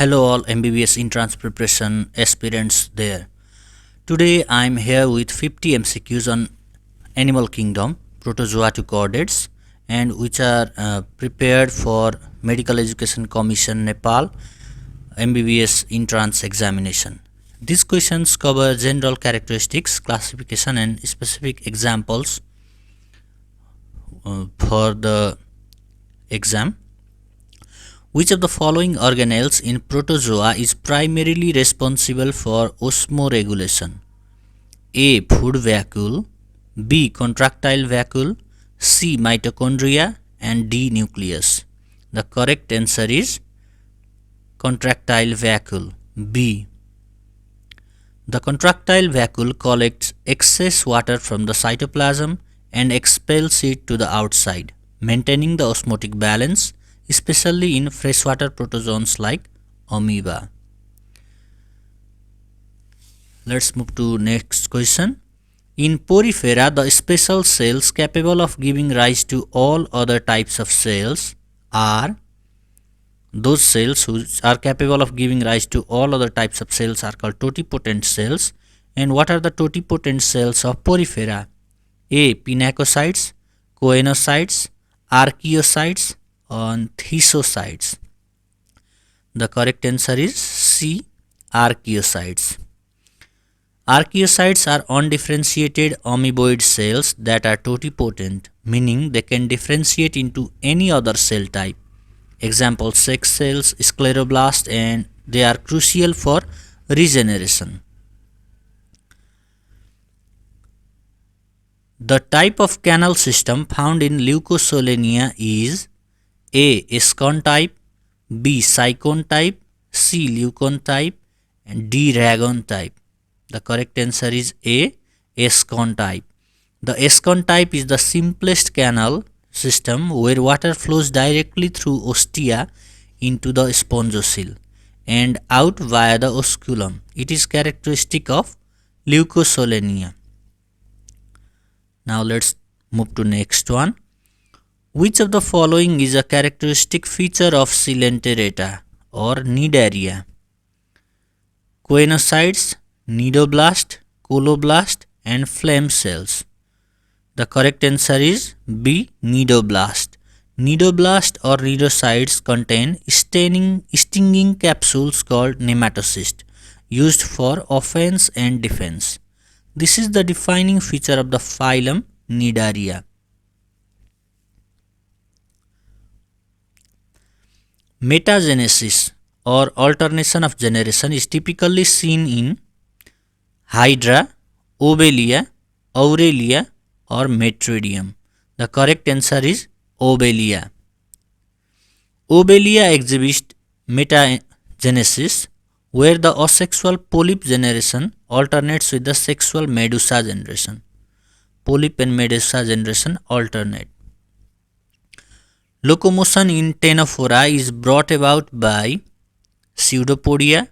Hello all MBBS entrance preparation aspirants there. Today I am here with 50 MCQs on animal kingdom, Protozoa to chordates, and which are prepared for Medical Education Commission Nepal MBBS entrance examination. These questions cover general characteristics, classification and specific examples for the exam. Which of the following organelles in protozoa is primarily responsible for osmoregulation? A. Food vacuole, B. Contractile vacuole, C. Mitochondria, and D. Nucleus. The correct answer is contractile vacuole, B. The contractile vacuole collects excess water from the cytoplasm and expels it to the outside, maintaining the osmotic balance, especially in freshwater protozoans like amoeba. Let's move to next question. In porifera, the special cells capable of giving rise to all other types of cells are those cells which are capable of giving rise to all other types of cells are called totipotent cells. And what are the totipotent cells of porifera? A. Pinacocytes, choanocytes, archaeocytes, and thymocytes. The correct answer is C. Archaeocytes. Archaeocytes are undifferentiated amoeboid cells that are totipotent, meaning they can differentiate into any other cell type. Example: sex cells, scleroblast, and they are crucial for regeneration. The type of canal system found in Leucosolenia is A. Escon type, B. Cycon type, C. Leucon type, and D. Ragon type. The correct answer is A. Escon type. The Escon type is the simplest canal system where water flows directly through ostia into the spongocoel and out via the osculum. It is characteristic of Leucosolenia. Now let's move to next one. Which of the following is a characteristic feature of Coelenterata or Cnidaria? Choanocytes, Cnidoblast, Coloblast, and phloem cells. The correct answer is B. Cnidoblast. Cnidoblast or cnidocytes contain stinging capsules called nematocysts, used for offense and defense. This is the defining feature of the phylum Cnidaria. Metagenesis or alternation of generation is typically seen in Hydra, Obelia, Aurelia, or Metridium. The correct answer is Obelia. Obelia exhibits metagenesis where the asexual polyp generation alternates with the sexual medusa generation. Polyp and medusa generation alternate. Locomotion in Ctenophora is brought about by pseudopodia,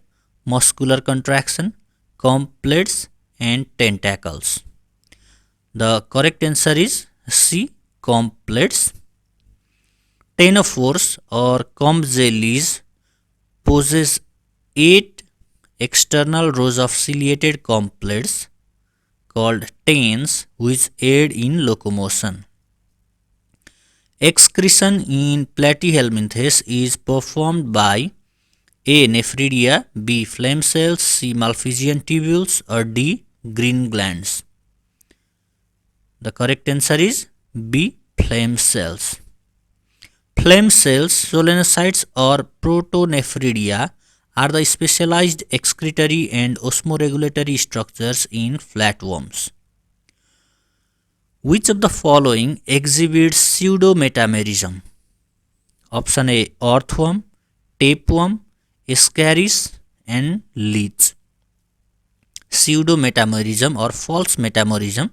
muscular contraction, complex, and tentacles. The correct answer is C. Complex. Ctenophores or comb jellies possess 8 external rows of ciliated complex called tens which aid in locomotion. Excretion in Platyhelminthes is performed by A. Nephridia, B. phloem cells, C. Malpighian tubules, or D. green glands. The correct answer is B. phloem cells. Phloem cells, solenocytes or protonephridia, are the specialized excretory and osmoregulatory structures in flatworms. Which of the following exhibits pseudometamerism? Option A. Earthworm, tapeworm, ascaris, and leech. Pseudometamerism or false metamerism.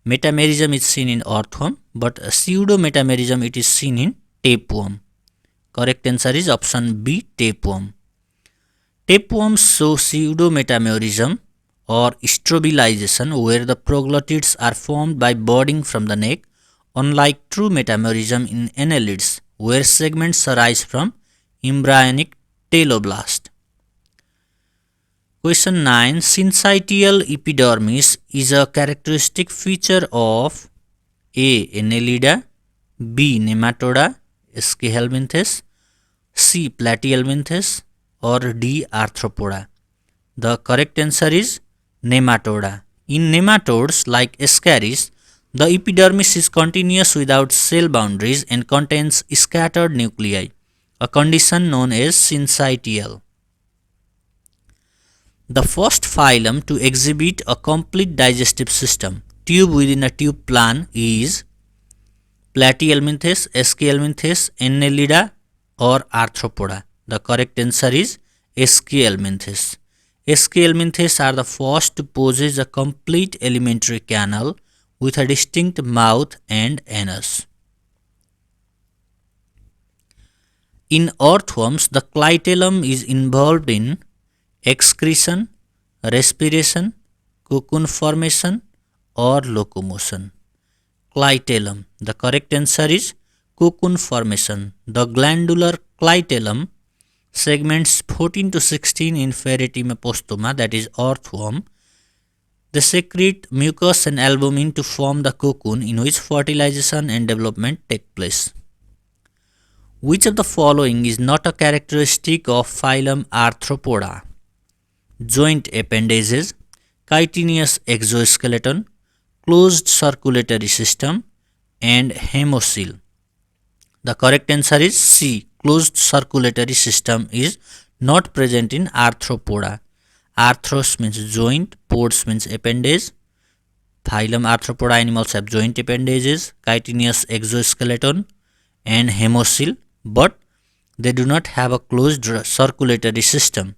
Metamerism is seen in earthworm, but pseudometamerism it is seen in tapeworm. Correct answer is option B. Tapeworm. Tapeworms show pseudometamerism or strobilization where the proglottids are formed by budding from the neck, unlike true metamerism in annelids where segments arise from embryonic teloblast. Question 9. Syncytial epidermis is a characteristic feature of A. Annelida, B. Nematoda, SK helminthes, C. Platyhelminthes, or D. Arthropoda. The correct answer is Nematoda. In nematodes like Ascaris, the epidermis is continuous without cell boundaries and contains scattered nuclei, a condition known as syncytial. The first phylum to exhibit a complete digestive system, tube within a tube plan, is Platyhelminthes, SK helminthes, Annelida, or Arthropoda. The correct answer is SK helminthes. SK helminthes are the first to possess a complete alimentary canal with a distinct mouth and anus. In earthworms, the clitellum is involved in excretion, respiration, cocoon formation, or locomotion. Clitellum. The correct answer is cocoon formation. The glandular clitellum segments 14 to 16 in Pheretimopostoma, that is earthworm. They secrete mucus and albumin to form the cocoon in which fertilization and development take place. Which of the following is not a characteristic of phylum Arthropoda? Joint appendages, chitinous exoskeleton, closed circulatory system, and hemocoel. The correct answer is C. Closed circulatory system is not present in Arthropoda. Arthros means joint, pods means appendage. Phylum Arthropoda animals have joint appendages, chitinous exoskeleton, and hemocoel, but they do not have a closed circulatory system.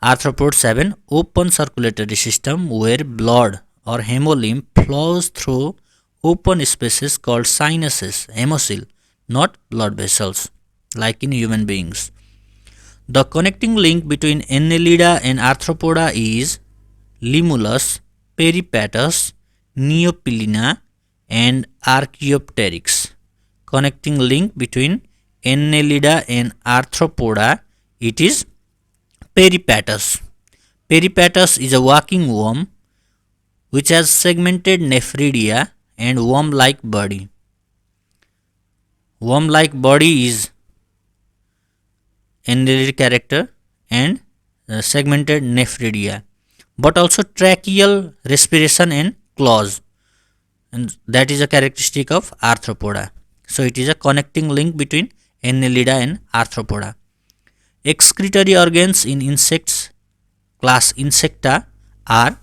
Arthropods have an open circulatory system where blood or hemolymph flows through open spaces called sinuses, hemocoel, not blood vessels, like in human beings. The connecting link between Annelida and Arthropoda is Limulus, Peripatus, Neopilina, and Archaeopteryx. Connecting link between Annelida and Arthropoda, it is Peripatus. Peripatus is a walking worm which has segmented nephridia and worm-like body. Worm-like body is annelid character and segmented nephridia, but also tracheal respiration and claws, and that is a characteristic of Arthropoda. So it is a connecting link between Annelida and Arthropoda. Excretory organs in insects class Insecta are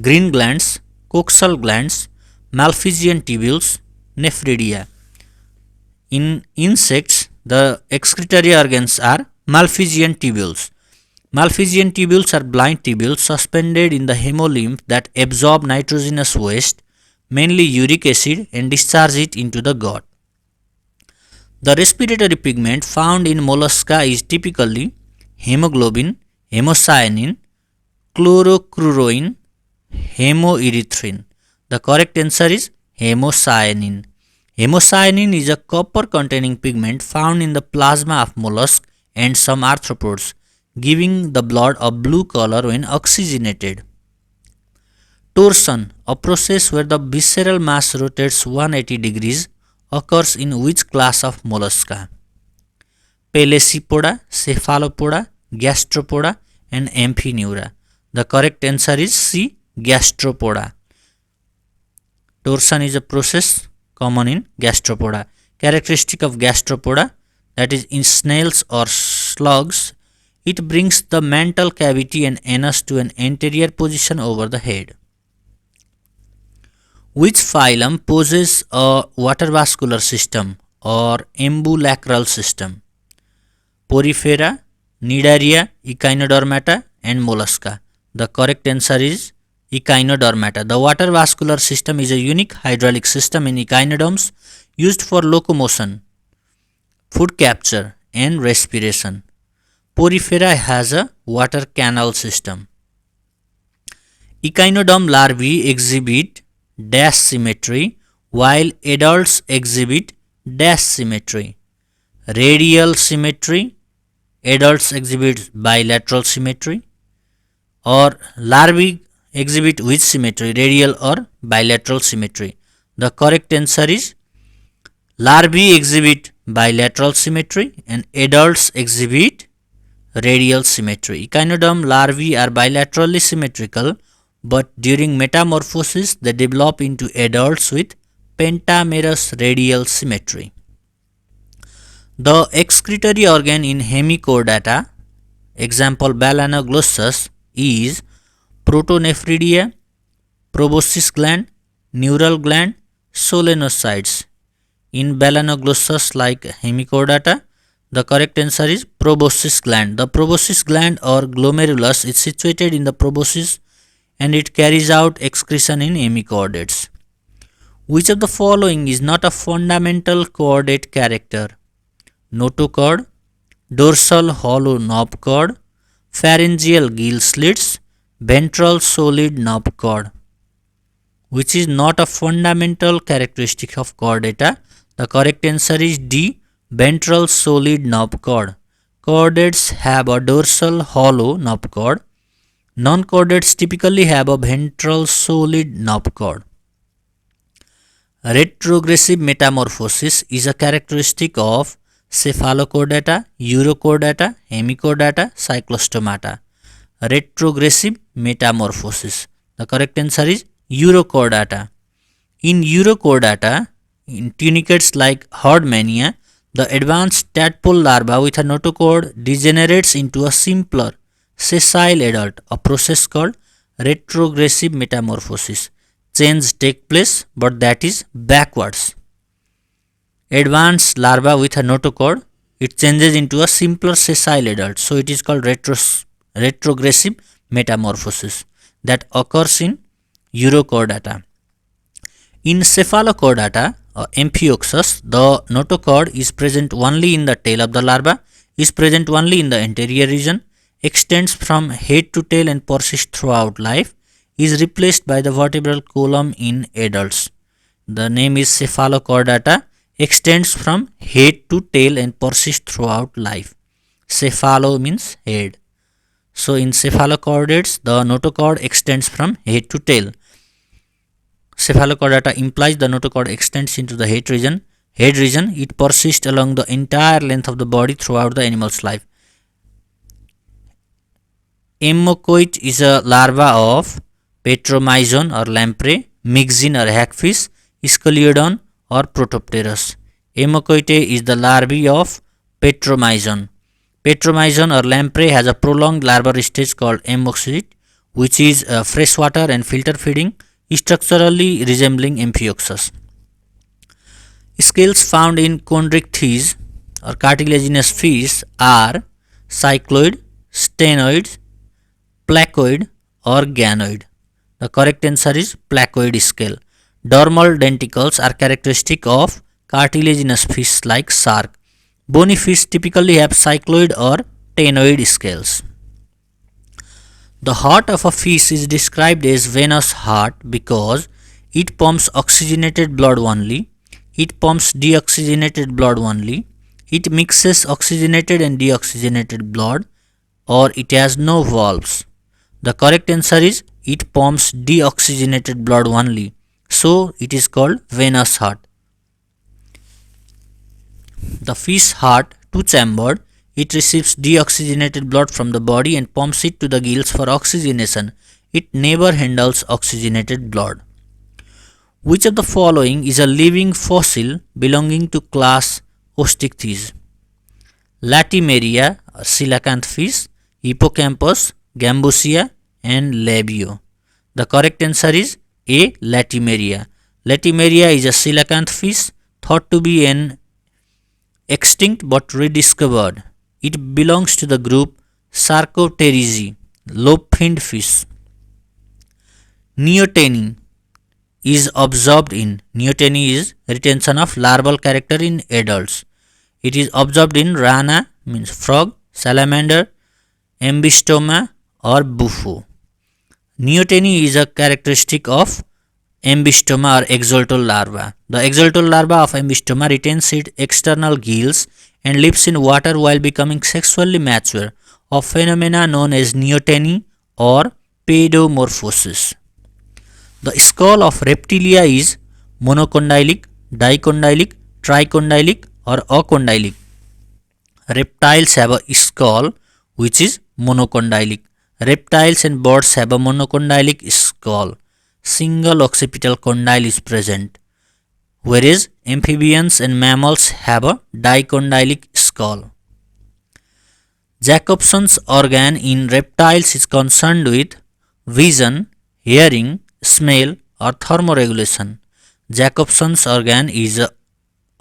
green glands, coxal glands, Malpighian tubules, nephridia. In insects, the excretory organs are Malpighian tubules. Malpighian tubules are blind tubules suspended in the hemolymph that absorb nitrogenous waste, mainly uric acid, and discharge it into the gut. The respiratory pigment found in mollusca is typically hemoglobin, hemocyanin, chlorocruroin, hemoerythrin. The correct answer is hemocyanin. Hemocyanin is a copper-containing pigment found in the plasma of mollusks and some arthropods, giving the blood a blue color when oxygenated. Torsion, a process where the visceral mass rotates 180 degrees, occurs in which class of mollusca? Pelecypoda, Cephalopoda, Gastropoda, and Amphineura. The correct answer is C. Gastropoda. Torsion is a process common in Gastropoda. Characteristic of Gastropoda, that is in snails or slugs, it brings the mantle cavity and anus to an anterior position over the head. Which phylum possesses a water-vascular system or ambulacral system? Porifera, Cnidaria, Echinodermata, and Mollusca. The correct answer is Echinodermata. The water-vascular system is a unique hydraulic system in echinoderms used for locomotion, food capture, and respiration. Porifera has a water canal system. Echinoderm larvae exhibit dash symmetry while adults exhibit dash symmetry. Radial symmetry, adults exhibit bilateral symmetry. or larvae exhibit which symmetry, radial or bilateral symmetry? The correct answer is larvae exhibit bilateral symmetry and adults exhibit radial symmetry. Echinoderm larvae are bilaterally symmetrical, but during metamorphosis they develop into adults with pentamerous radial symmetry. The excretory organ in hemichordata, example Balanoglossus, is protonephridia, proboscis gland, neural gland, solenocytes. In Balanoglossus like hemichordata, the correct answer is proboscis gland. The proboscis gland or glomerulus is situated in the proboscis and it carries out excretion in hemichordates. Which of the following is not a fundamental chordate character? Notochord, dorsal hollow knob chord, pharyngeal gill slits, ventral solid knob chord. Which is not a fundamental characteristic of chordata? The correct answer is D, ventral solid knob chord. Chordates have a dorsal hollow knob chord. Non-chordates typically have a ventral solid knob chord. Retrogressive metamorphosis is a characteristic of cephalochordata, urochordata, hemichordata, cyclostomata. Retrogressive metamorphosis. The correct answer is urochordata. In urochordata, in tunicates like Hordmania, the advanced tadpole larva with a notochord degenerates into a simpler sessile adult, a process called retrogressive metamorphosis. Change takes place, but that is backwards. Advanced larva with a notochord, it changes into a simpler sessile adult, so it is called retrogressive metamorphosis that occurs in urochordata. In cephalochordata, Amphioxus, the notochord is present only in the tail of the larva, is present only in the anterior region, extends from head to tail and persists throughout life, is replaced by the vertebral column in adults. The name is cephalochordata, extends from head to tail and persists throughout life. Cephalo means head. So in cephalochordates, the notochord extends from head to tail. Cephalochordata implies the notochord extends into the head region. It persists along the entire length of the body throughout the animal's life. Ammocoit is a larva of Petromyzon or lamprey, Myxine or hagfish, Scoliodon or Protopterus. Ammocoite is the larvae of Petromyzon. Petromyzon or lamprey has a prolonged larval stage called ammocoit, which is freshwater and filter feeding, structurally resembling Amphioxus. Scales found in chondrichthyes or cartilaginous fish are cycloid, stenoid, placoid or ganoid. The correct answer is placoid scale. Dormal denticles are characteristic of cartilaginous fish like shark. Bony fish typically have cycloid or ctenoid scales. The heart of a fish is described as venous heart because it pumps oxygenated blood only, it pumps deoxygenated blood only, it mixes oxygenated and deoxygenated blood, or it has no valves. The correct answer is it pumps deoxygenated blood only, so it is called venous heart. The fish heart, two-chambered, it receives deoxygenated blood from the body and pumps it to the gills for oxygenation. It never handles oxygenated blood. Which of the following is a living fossil belonging to class Osteichthyes? Latimeria, coelacanth fish, Hippocampus, Gambusia and Labio. The correct answer is A. Latimeria. Latimeria is a coelacanth fish thought to be an extinct but rediscovered. It belongs to the group Sarcopteridae, lobe-finned fish. Neoteny is observed in. Neoteny is retention of larval character in adults. It is observed in rana, means frog, salamander, ambystoma or bufo. Neoteny is a characteristic of ambystoma or exoltol larva. The exoltol larva of ambystoma retains its external gills and lives in water while becoming sexually mature, a phenomena known as neoteny or pedomorphosis. The skull of reptilia is monocondylic, dicondylic, tricondylic, or acondylic. Reptiles have a skull which is monocondylic. Reptiles and birds have a monocondylic skull. Single occipital condyle is present, whereas amphibians and mammals have a dicondylic skull. Jacobson's organ in reptiles is concerned with vision, hearing, smell, or thermoregulation. Jacobson's organ is a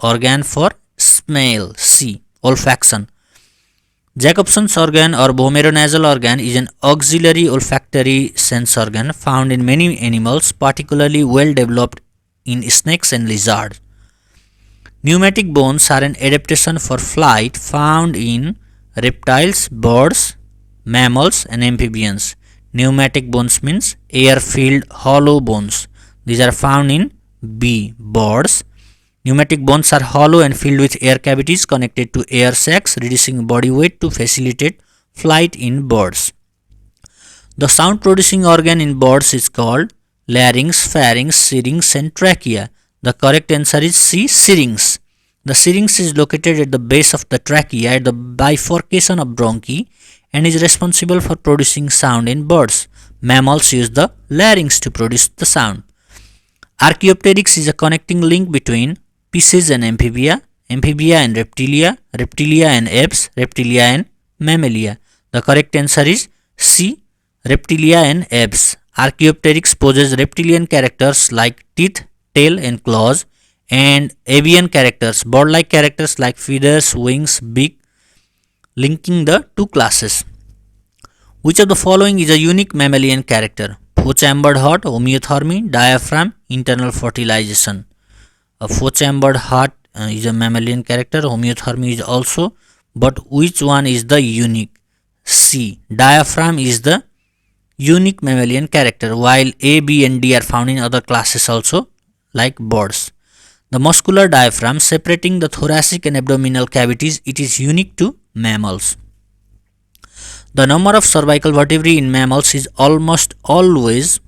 organ for smell, C. Olfaction. Jacobson's organ or vomeronasal organ is an auxiliary olfactory sense organ found in many animals, particularly well developed in snakes and lizards. Pneumatic bones are an adaptation for flight found in reptiles, birds, mammals, and amphibians. Pneumatic bones means air-filled hollow bones. These are found in B. Birds. Pneumatic bones are hollow and filled with air cavities connected to air sacs, reducing body weight to facilitate flight in birds. The sound producing organ in birds is called larynx, pharynx, syrinx, and trachea. The correct answer is C. Syrinx. The syrinx is located at the base of the trachea at the bifurcation of bronchi and is responsible for producing sound in birds. Mammals use the larynx to produce the sound. Archaeopteryx is a connecting link between Pisces and amphibia, amphibia and reptilia, reptilia and apes, reptilia and mammalia. The correct answer is C. Reptilia and apes. Archaeopteryx possess reptilian characters like teeth, tail, and claws, and avian characters, bird-like characters like feathers, wings, beak, linking the two classes. Which of the following is a unique mammalian character? Four-chambered heart, homeothermy, diaphragm, internal fertilization. A four-chambered heart is a mammalian character, homeothermy is also, but which one is the unique? C. Diaphragm is the unique mammalian character, while A, B, and D are found in other classes also, like birds. The muscular diaphragm separating the thoracic and abdominal cavities, it is unique to mammals. The number of cervical vertebrae in mammals is almost always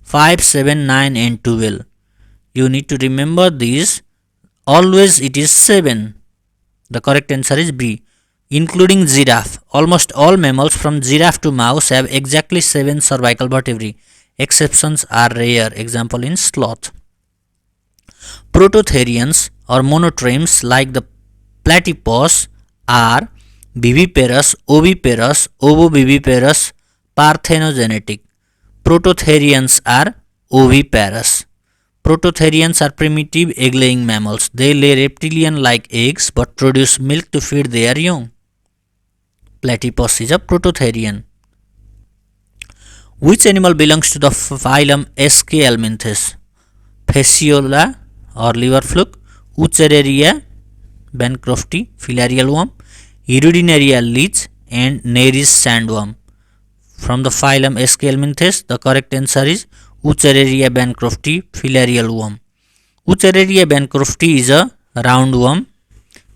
5, 7, 9, and 12. You need to remember this. Always it is 7. The correct answer is B. Including giraffe. Almost all mammals from giraffe to mouse have exactly 7 cervical vertebrae. Exceptions are rare. Example in sloth. Prototherians or monotremes like the platypus are viviparous, oviparous, ovoviviparous, parthenogenetic. Prototherians are oviparous. Prototherians are primitive egg-laying mammals. They lay reptilian-like eggs but produce milk to feed their young. Platypus is a prototherian. Which animal belongs to the phylum Escalminthes? Fasciola or liver fluke, Wuchereria, Bancrofti, filarial worm, Hirudinaria leech, and Nereis sandworm. From the phylum Escalminthes, the correct answer is Wuchereria bancrofti, filarial worm. Wuchereria bancrofti is a roundworm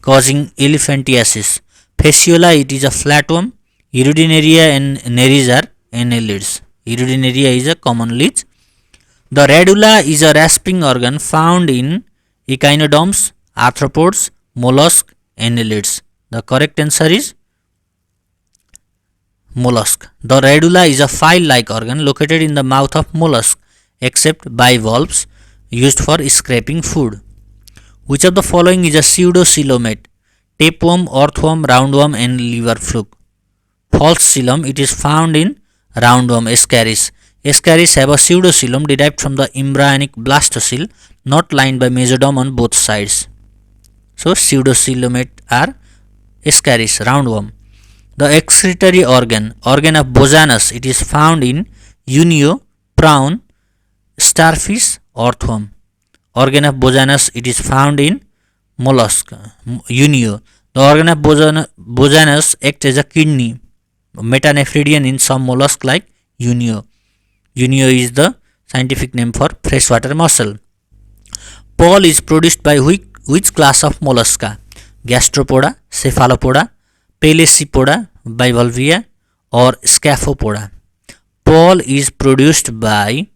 causing elephantiasis. Fasciola, it is a flatworm. Hirudinaria and Nereis are annelids. Hirudinaria is a common leech. The radula is a rasping organ found in echinoderms, arthropods, mollusks, annelids. The correct answer is mollusk. The radula is a file-like organ located in the mouth of mollusk, except bivalves, used for scraping food. Which of the following is a pseudocoelomate? Tapeworm, earthworm, roundworm, and liver fluke. False coelom, it is found in roundworm Ascaris. Ascaris have a pseudocoelom derived from the embryonic blastocoel, not lined by mesoderm on both sides. So pseudocoelomate are Ascaris, roundworm. The excretory organ of Bojanus, it is found in Unio, prawn, starfish, earthworm. Organ of Bojanus, it is found in mollusk, Unio. The organ of Bojanus acts as a kidney, metanephridian in some mollusks like Unio. Unio is the scientific name for freshwater mussel. Pearl is produced by which class of mollusca? Gastropoda, cephalopoda, Pelecypoda, bivalvia, or Scaphopoda. Pearl is produced by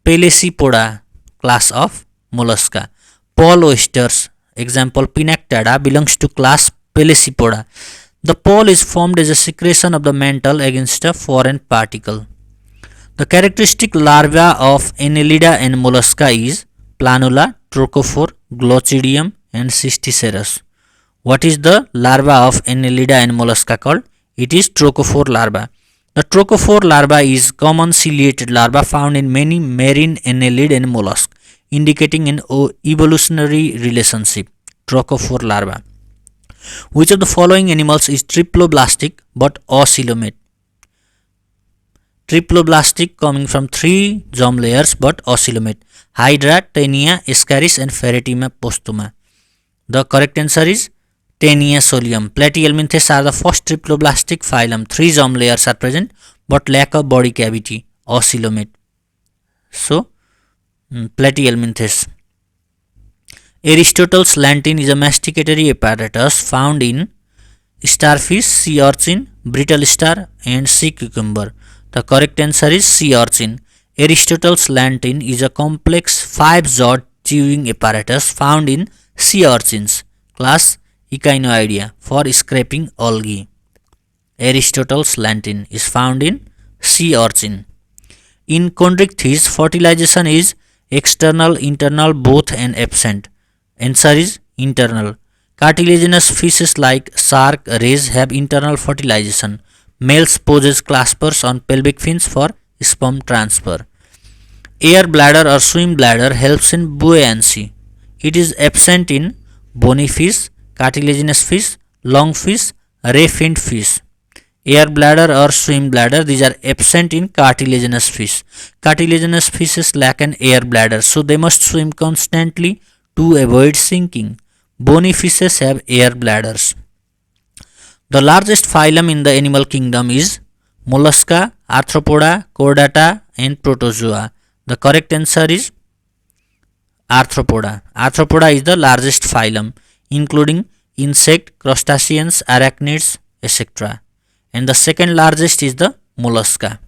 Pelecypoda class of mollusca. Pearl oysters, example Pinactada, belongs to class Pelecypoda. The pearl is formed as a secretion of the mantle against a foreign particle. The characteristic larva of Annelida and mollusca is planula, trochophore, glochidium and cysticerus. What is the larva of Annelida and mollusca called? It is trochophore larva. The trochophore larva is common ciliated larva found in many marine annelid and mollusks, indicating an evolutionary relationship. Trochophore larva. Which of the following animals is triploblastic but acoelomate? Triploblastic coming from 3 germ layers but acoelomate. Hydra, Taenia, Ascaris and Ferretima postuma. The correct answer is Taenia solium. Platyhelminthes are the first triploblastic phylum. 3 germ layers are present but lack a body cavity. Acoelomate. So, Platyhelminthes. Aristotle's lantern is a masticatory apparatus found in starfish, sea urchin, brittle star and sea cucumber. The correct answer is sea urchin. Aristotle's lantern is a complex 5-jawed chewing apparatus found in sea urchins, class Echinoidea, for scraping algae. Aristotle's lantern is found in sea urchin. In chondrichthyes, fertilization is external, internal, both and absent. Answer is internal. Cartilaginous fishes like shark, rays have internal fertilization. Males possess claspers on pelvic fins for sperm transfer. Air bladder or swim bladder helps in buoyancy. It is absent in bony fish, cartilaginous fish, lungfish, ray-finned fish. Air bladder or swim bladder, these are absent in cartilaginous fish. Cartilaginous fishes lack an air bladder, so they must swim constantly to avoid sinking. Bony fishes have air bladders. The largest phylum in the animal kingdom is Mollusca, Arthropoda, Chordata and Protozoa. The correct answer is Arthropoda. Arthropoda is the largest phylum, including insect, crustaceans, arachnids, etc. And the second largest is the Mollusca.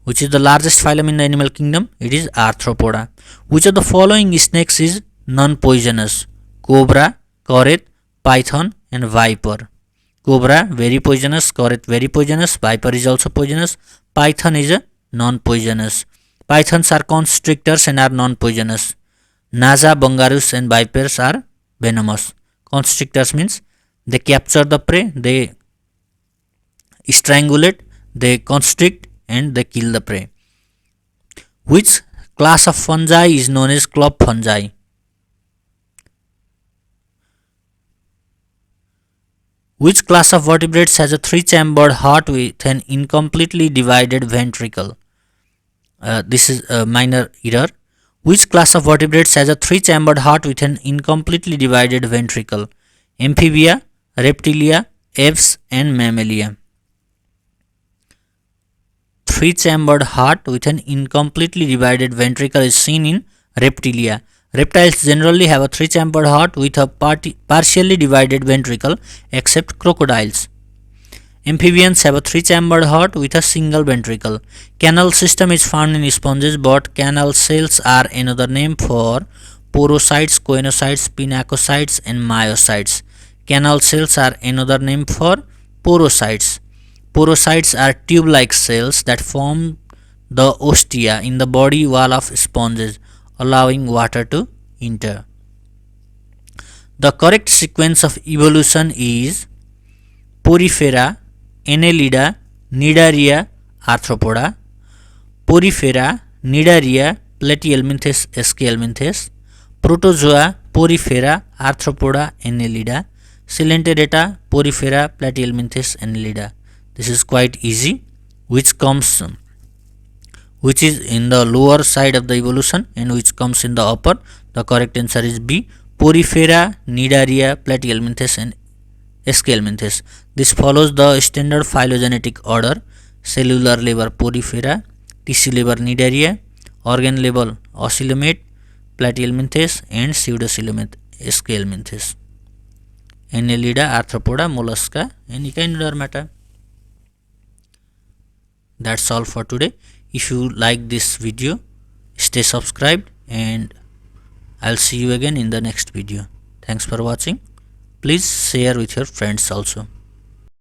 Which is the largest phylum in the animal kingdom? It is Arthropoda. Which of the following snakes is non-poisonous? Cobra, curate, python and viper. Cobra very poisonous, curate very poisonous, viper is also poisonous, python is a non-poisonous. Pythons are constrictors and are non-poisonous. Naja, bungarus and vipers are venomous. Constrictors means they capture the prey, they strangulate, they constrict and they kill the prey. Which class of fungi is known as club fungi? Which class of vertebrates has a 3-chambered heart with an incompletely divided ventricle? This is a minor error. Which class of vertebrates has a 3-chambered heart with an incompletely divided ventricle? Amphibia, reptilia, apes and mammalia. 3-chambered heart with an incompletely divided ventricle is seen in reptilia. Reptiles generally have a 3-chambered heart with a partially divided ventricle except crocodiles. Amphibians have a 3-chambered heart with a single ventricle. Canal system is found in sponges, but canal cells are another name for porocytes, choanocytes, pinacocytes and myocytes. Canal cells are another name for porocytes. Porocytes are tube-like cells that form the ostia in the body wall of sponges, allowing water to enter. The correct sequence of evolution is Porifera, Annelida, Cnidaria, Arthropoda, Porifera, Cnidaria, Platyhelminthes, Eschelminthes, Protozoa, Porifera, Arthropoda, Annelida, Coelenterata, Porifera, Platyhelminthes, Annelida. This is quite easy. Which is in the lower side of the evolution and which comes in the upper? The correct answer is B. Porifera, Cnidaria, Platyhelminthes and Eschelminthes. This follows the standard phylogenetic order: cellular level Porifera, tissue level Cnidaria, organ level Acoelomate, Platyhelminthes and pseudocoelomate Eschelminthes. Annelida, Arthropoda, Mollusca and Echinodermata. That's all for today. If you like this video, stay subscribed, and I'll see you again in the next video. Thanks for watching. Please share with your friends also.